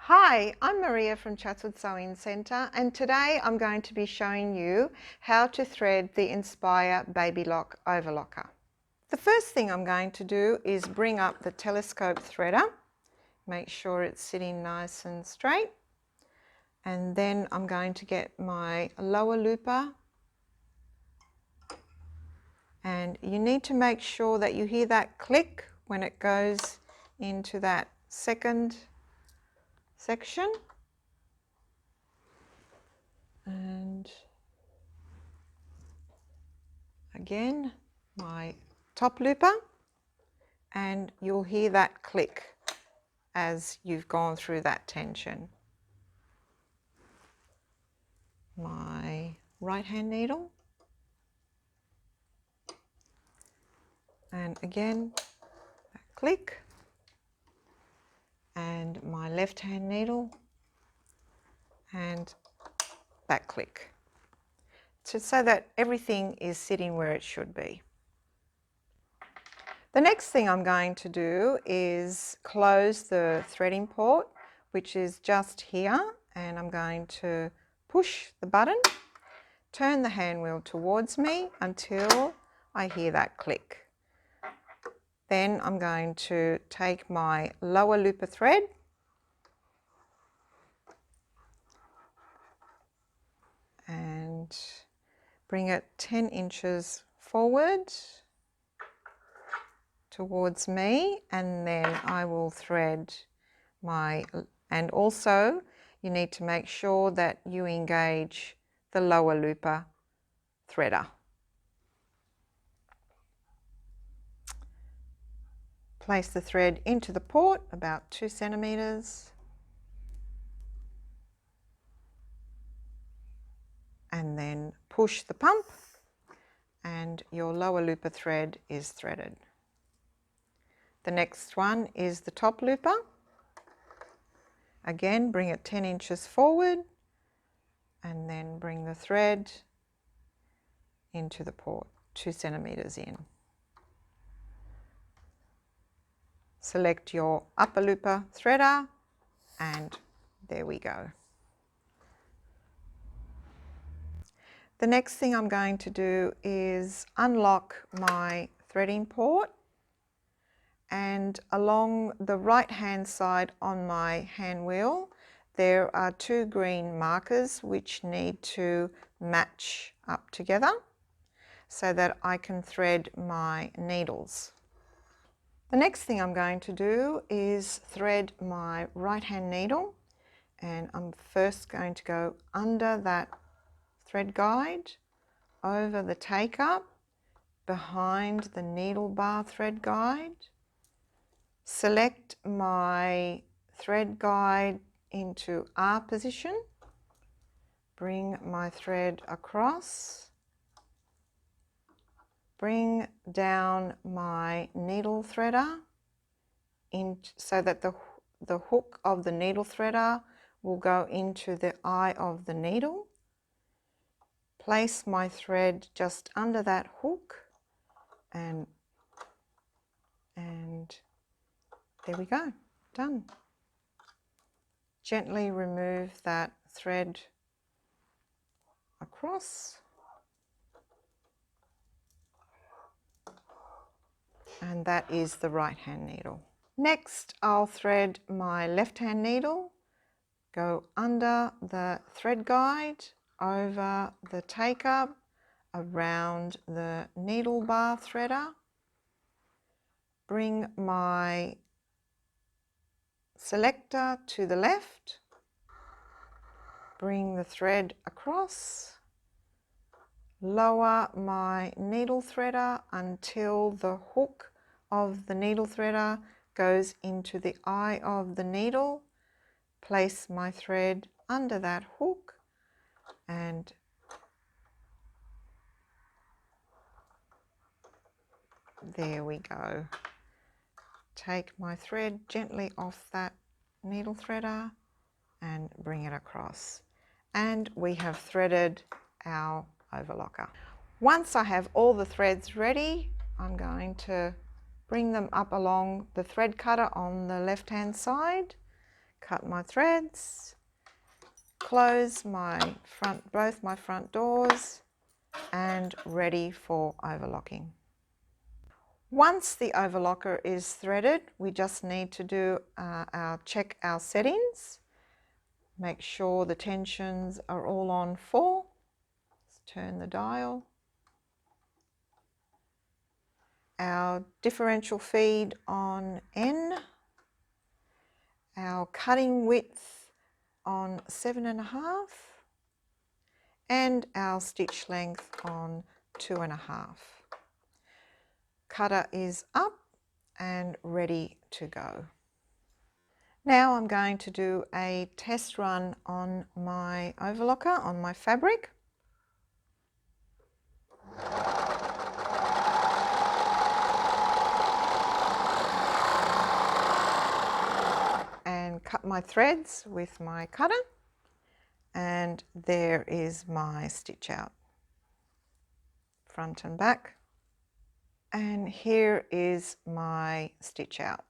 Hi, I'm Maria from Chatswood Sewing Centre, and today I'm going to be showing you how to thread the Enspire Babylock overlocker. The first thing I'm going to do is bring up the telescope threader, make sure it's sitting nice and straight, and then I'm going to get my lower looper, and you need to make sure that you hear that click when it goes into that second section. And again, my top looper, and you'll hear that click as you've gone through that tension. My right hand needle, and again that click, and my left hand needle and that click, so that everything is sitting where it should be. The next thing I'm going to do is close the threading port, which is just here, and I'm going to push the button, turn the hand wheel towards me until I hear that click. Then I'm going to take my lower looper thread and bring it 10 inches forward towards me, and then I will thread my, and also you need to make sure that you engage the lower looper threader. Place the thread into the port about 2 centimeters, and then push the pump and your lower looper thread is threaded. The next one is the top looper. Again, bring it 10 inches forward and then bring the thread into the port, 2 centimeters in. Select your upper looper threader, and there we go. The next thing I'm going to do is unlock my threading port, and along the right hand side on my hand wheel there are 2 green markers which need to match up together so that I can thread my needles. The next thing I'm going to do is thread my right hand needle, and I'm first going to go under that thread guide, over the take up, behind the needle bar thread guide, select my thread guide into R position, bring my thread across, bring down my needle threader in so that the hook of the needle threader will go into the eye of the needle. Place my thread just under that hook, and there we go, done. Gently remove that thread across, and that is the right hand needle. Next, I'll thread my left hand needle, go under the thread guide, over the take up, around the needle bar threader, bring my selector to the left, bring the thread across, lower my needle threader until the hook of the needle threader goes into the eye of the needle, place my thread under that hook, and there we go. Take my thread gently off that needle threader and bring it across, and we have threaded our overlocker. Once I have all the threads ready, I'm going to bring them up along the thread cutter on the left hand side, cut my threads, close both my front doors, and ready for overlocking. Once the overlocker is threaded, we just need to check our settings. Make sure the tensions are all on 4. Let's turn the dial. Our differential feed on N. Our cutting width on 7.5. And our stitch length on 2.5. Cutter is up and ready to go. Now I'm going to do a test run on my overlocker, on my fabric. And cut my threads with my cutter. And there is my stitch out, front and back. And here is my stitch out.